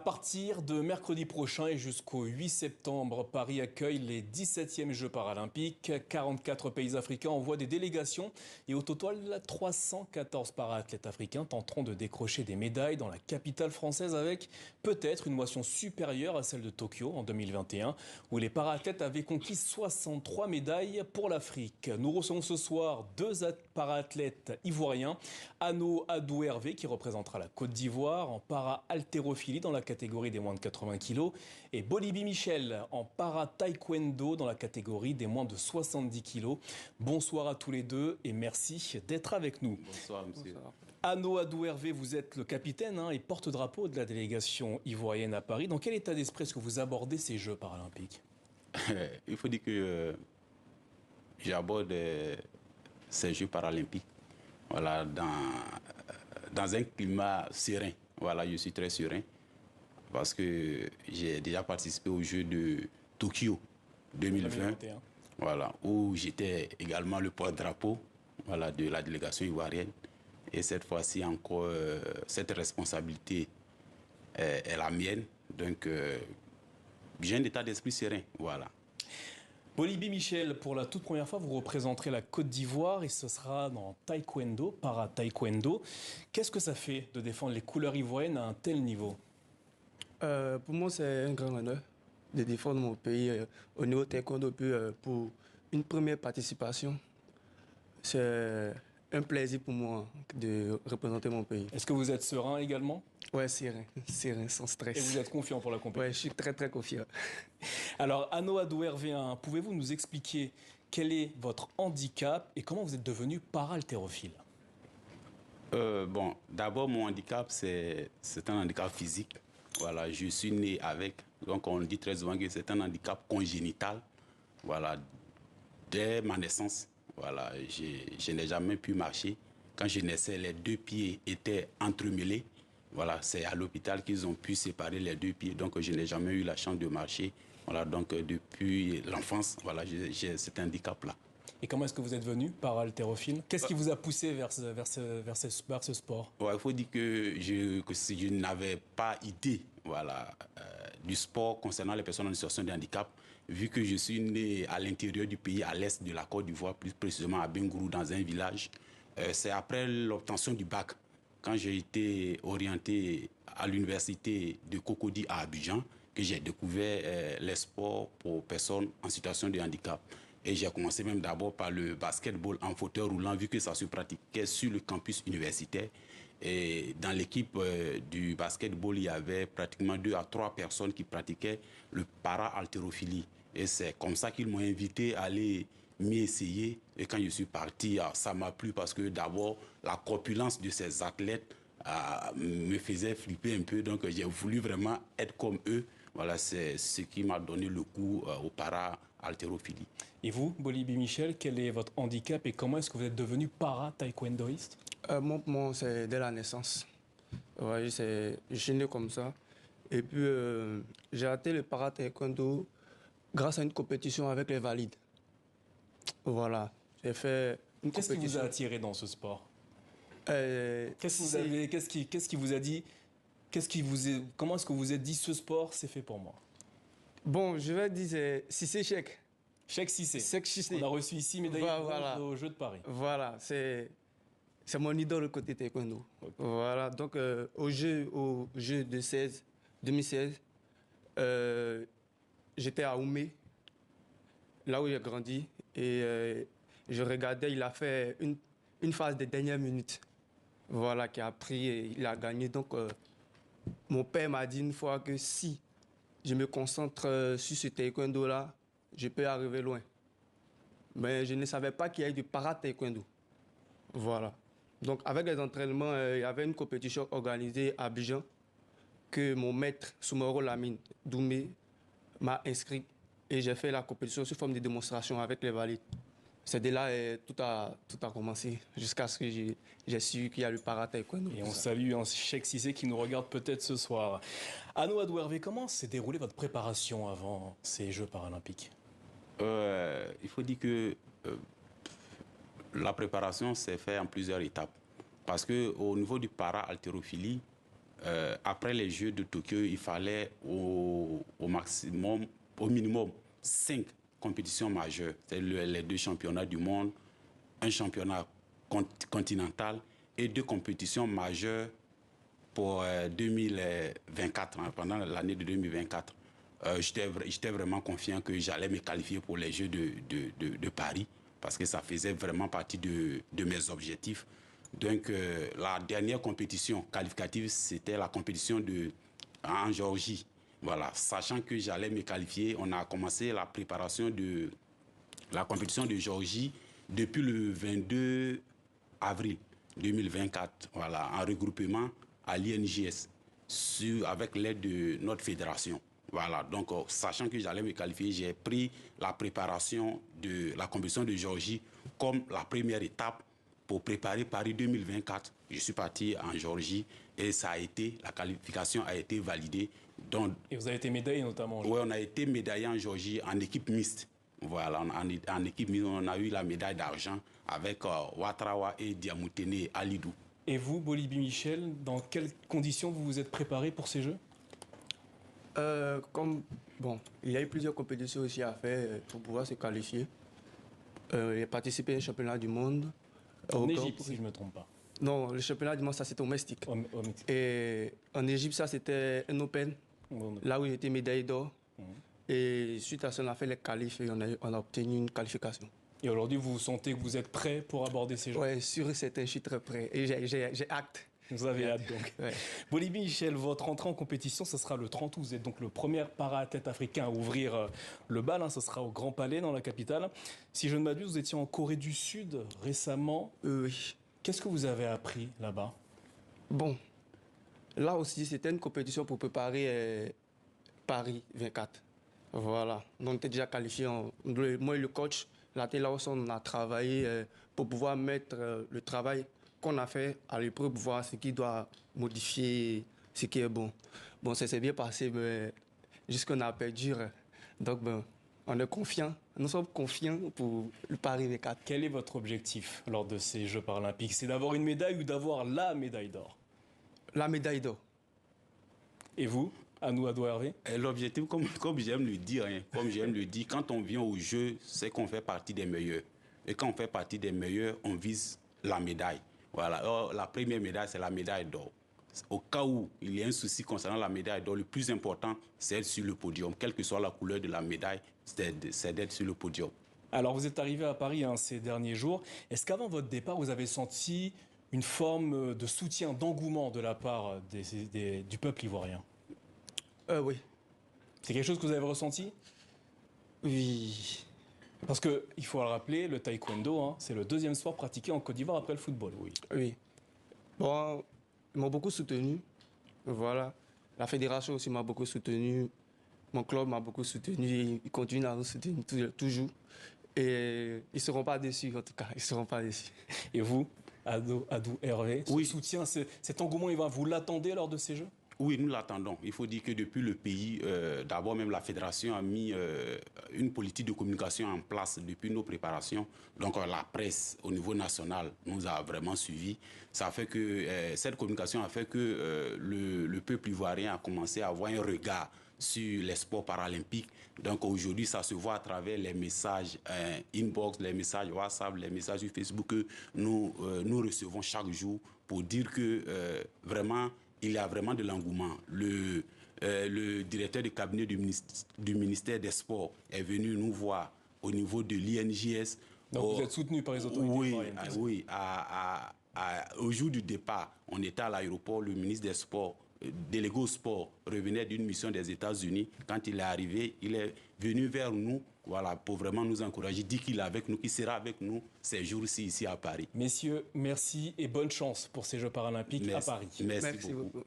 À partir de mercredi prochain et jusqu'au 8 septembre, Paris accueille les 17e Jeux paralympiques. 44 pays africains envoient des délégations et au total, 314 para-athlètes africains tenteront de décrocher des médailles dans la capitale française avec peut-être une motion supérieure à celle de Tokyo en 2021 où les para-athlètes avaient conquis 63 médailles pour l'Afrique. Nous recevons ce soir deux para-athlètes ivoiriens, Anno Adou Hervé qui représentera la Côte d'Ivoire en para-haltérophilie dans la catégorie des moins de 80 kg et Bolibi Michel en para-taekwondo dans la catégorie des moins de 70 kg. Bonsoir à tous les deux et merci d'être avec nous. Bonsoir monsieur. Bonsoir. Anno Adou Hervé, vous êtes le capitaine et porte-drapeau de la délégation ivoirienne à Paris. Dans quel état d'esprit est-ce que vous abordez ces Jeux paralympiques? Il faut dire que j'aborde ces Jeux paralympiques voilà, dans un climat serein. Voilà, je suis très serein parce que j'ai déjà participé aux Jeux de Tokyo 2020, voilà, où j'étais également le porte-drapeau voilà, de la délégation ivoirienne. Et cette fois-ci encore, cette responsabilité est la mienne. Donc, j'ai un état d'esprit serein, voilà. Bolibi Michel, pour la toute première fois, vous représenterez la Côte d'Ivoire et ce sera dans taekwondo, para-taekwondo. Qu'est-ce que ça fait de défendre les couleurs ivoiriennes à un tel niveau? Pour moi, c'est un grand honneur de défendre mon pays au niveau taekwondo. Pour une première participation, c'est un plaisir pour moi de représenter mon pays. Est-ce que vous êtes serein également? Ouais, serein, sans stress. Et vous êtes confiant pour la compétition? Ouais, je suis très confiant. Alors, Anno Adou Hervé, pouvez-vous nous expliquer quel est votre handicap et comment vous êtes devenu para-haltérophile? Bon, d'abord, mon handicap, c'est un handicap physique. Voilà, je suis né avec. Donc, on dit très souvent que c'est un handicap congénital. Voilà, dès ma naissance, voilà, je n'ai jamais pu marcher. Quand je naissais, les deux pieds étaient entremêlés. Voilà, c'est à l'hôpital qu'ils ont pu séparer les deux pieds. Donc, je n'ai jamais eu la chance de marcher. Voilà, donc depuis l'enfance, voilà, j'ai cet handicap-là. Et comment est-ce que vous êtes venu para-haltérophile? Qu'est-ce qui vous a poussé vers ce sport? Ouais, il faut dire que je n'avais pas idée voilà, du sport concernant les personnes en situation de handicap, vu que je suis né à l'intérieur du pays, à l'est de la Côte d'Ivoire, plus précisément à Bengourou, dans un village. C'est après l'obtention du bac, quand j'ai été orienté à l'université de Cocody à Abidjan, que j'ai découvert les sports pour personnes en situation de handicap. Et j'ai commencé même d'abord par le basketball en fauteuil roulant, vu que ça se pratiquait sur le campus universitaire. Et dans l'équipe du basketball, il y avait pratiquement 2 à 3 personnes qui pratiquaient le para-haltérophilie. Et c'est comme ça qu'ils m'ont invité à aller m'y essayer. Et quand je suis parti, ça m'a plu parce que d'abord, la corpulence de ces athlètes me faisait flipper un peu. Donc j'ai voulu vraiment être comme eux. Voilà, c'est ce qui m'a donné le goût au para-haltérophilie. Et vous, Bolibi Michel, quel est votre handicap et comment est-ce que vous êtes devenu para-taekwondoïste? Moi, c'est dès la naissance. Ouais, je suis né comme ça. Et puis, j'ai raté le para-taekwondo grâce à une compétition avec les valides. Voilà, j'ai fait une compétition. Qu'est-ce qui vous a attiré dans ce sport? Qu'est-ce qui vous a dit? Comment est-ce que vous vous êtes dit ce sport, c'est fait pour moi? Bon, je vais dire Cissé Cheikh. Cheikh Cissé. Cheikh Cissé. On a reçu ici médaille aux Jeux de Paris. Voilà, c'est mon idole côté taekwondo. Okay. Voilà, donc au jeu de 2016, j'étais à Oumé, là où j'ai grandi, et je regardais, il a fait une phase de dernière minute. Voilà, qui a pris et il a gagné. Donc, mon père m'a dit une fois que si je me concentre sur ce taekwondo-là, je peux arriver loin. Mais je ne savais pas qu'il y avait du para-taekwondo. Voilà. Donc, avec les entraînements, il y avait une compétition organisée à Abidjan que mon maître, Soumoro Lamine Doumé, m'a inscrit. Et j'ai fait la compétition sous forme de démonstration avec les valides. C'est de là que tout a commencé, jusqu'à ce que j'ai su qu'il y a le para-taekwondo. Et on salue un Cheikh Cissé qui nous regarde peut-être ce soir. Anno Adou Hervé, comment s'est déroulée votre préparation avant ces Jeux paralympiques? Il faut dire que la préparation s'est faite en plusieurs étapes. Parce qu'au niveau du para-haltérophilie, après les Jeux de Tokyo, il fallait au minimum 5 compétitions majeures. C'est les 2 championnats du monde, un championnat continental et 2 compétitions majeures pour 2024, pendant l'année de 2024. J'étais vraiment confiant que j'allais me qualifier pour les Jeux de Paris, parce que ça faisait vraiment partie de mes objectifs. Donc, la dernière compétition qualificative, c'était la compétition en Géorgie. Voilà, sachant que j'allais me qualifier, on a commencé la préparation de la compétition de Géorgie depuis le 22 avril 2024, voilà, en regroupement à l'INJS, avec l'aide de notre fédération. Voilà, donc sachant que j'allais me qualifier, j'ai pris la préparation de la compétition de Géorgie comme la première étape pour préparer Paris 2024. Je suis parti en Géorgie et la qualification a été validée. Donc, et vous avez été médaillé notamment? Oui, on a été médaillé en Géorgie en équipe mixte. Voilà, en équipe mixte, on a eu la médaille d'argent avec Ouattara et Diamoutene Alidou. Et vous, Bolibi Michel, dans quelles conditions vous vous êtes préparé pour ces Jeux? Il y a eu plusieurs compétitions aussi à faire pour pouvoir se qualifier. J'ai participé au championnat du monde. En Égypte, si je ne me trompe pas. Non, le championnat du monde, ça c'était au Mexique. Au Mexique. Et en Égypte, ça c'était un Open, là où j'ai été médaillé d'or. Et suite à ça, on a fait les qualifs et on a obtenu une qualification. Et aujourd'hui, vous sentez que vous êtes prêt pour aborder ces Jeux? Oui, sûr et certain, je suis très prêt. Et j'ai hâte. Vous avez hâte donc. Ouais. Bolibi Michel, votre entrée en compétition, ce sera le 30 août. Vous êtes donc le premier para-athlète africain à ouvrir le bal. Ce sera au Grand Palais, dans la capitale. Si je ne m'abuse, vous étiez en Corée du Sud récemment. Oui. Qu'est-ce que vous avez appris là-bas? Bon, là aussi, c'était une compétition pour préparer Paris 24. Voilà. On était déjà qualifiés. Moi et le coach, là aussi, on a travaillé pour pouvoir mettre le travail qu'on a fait à l'épreuve, voir ce qui doit modifier, ce qui est bon. Bon, ça s'est bien passé, mais jusqu'on a perdu. Donc, on est confiants. Nous sommes confiants pour le Paris 24. Quel est votre objectif lors de ces Jeux paralympiques? C'est d'avoir une médaille ou d'avoir la médaille d'or? La médaille d'or. Et vous, Anou Ado Hervé? L'objectif, comme j'aime le dire, quand on vient aux Jeux, c'est qu'on fait partie des meilleurs. Et quand on fait partie des meilleurs, on vise la médaille. Voilà. Alors, la première médaille, c'est la médaille d'or. Au cas où il y a un souci concernant la médaille d'or, le plus important, c'est d'être sur le podium. Quelle que soit la couleur de la médaille, c'est d'être sur le podium. Alors, vous êtes arrivé à Paris ces derniers jours. Est-ce qu'avant votre départ, vous avez senti une forme de soutien, d'engouement de la part du peuple ivoirien? Oui. C'est quelque chose que vous avez ressenti? Oui. Parce qu'il faut le rappeler, le taekwondo, c'est le deuxième sport pratiqué en Côte d'Ivoire après le football. Oui. Oui. Bon, ils m'ont beaucoup soutenu. Voilà. La fédération aussi m'a beaucoup soutenu. Mon club m'a beaucoup soutenu. Ils continuent à nous soutenir toujours. Et ils ne seront pas déçus, en tout cas. Ils ne seront pas déçus. Et vous, Adou Hervé, oui. Ce soutien, cet engouement, vous l'attendez lors de ces Jeux? Oui, nous l'attendons. Il faut dire que depuis le pays, d'abord même la fédération a mis une politique de communication en place depuis nos préparations. Donc la presse au niveau national nous a vraiment suivis. Ça fait que cette communication a fait que le peuple ivoirien a commencé à avoir un regard sur les sports paralympiques. Donc aujourd'hui, ça se voit à travers les messages inbox, les messages WhatsApp, les messages sur Facebook que nous recevons chaque jour pour dire que vraiment, il y a vraiment de l'engouement. Le directeur du cabinet du ministère des Sports est venu nous voir au niveau de l'INJS. Donc vous êtes soutenu par les autorités ivoiriennes? Oui. Au jour du départ, on était à l'aéroport, le ministre des Sports, délégué au sport, revenait d'une mission des États-Unis. Quand il est arrivé, il est venu vers nous, voilà, pour vraiment nous encourager, dit qu'il est avec nous, qu'il sera avec nous ces jours-ci ici à Paris. Messieurs, merci et bonne chance pour ces Jeux paralympiques à Paris. Merci beaucoup.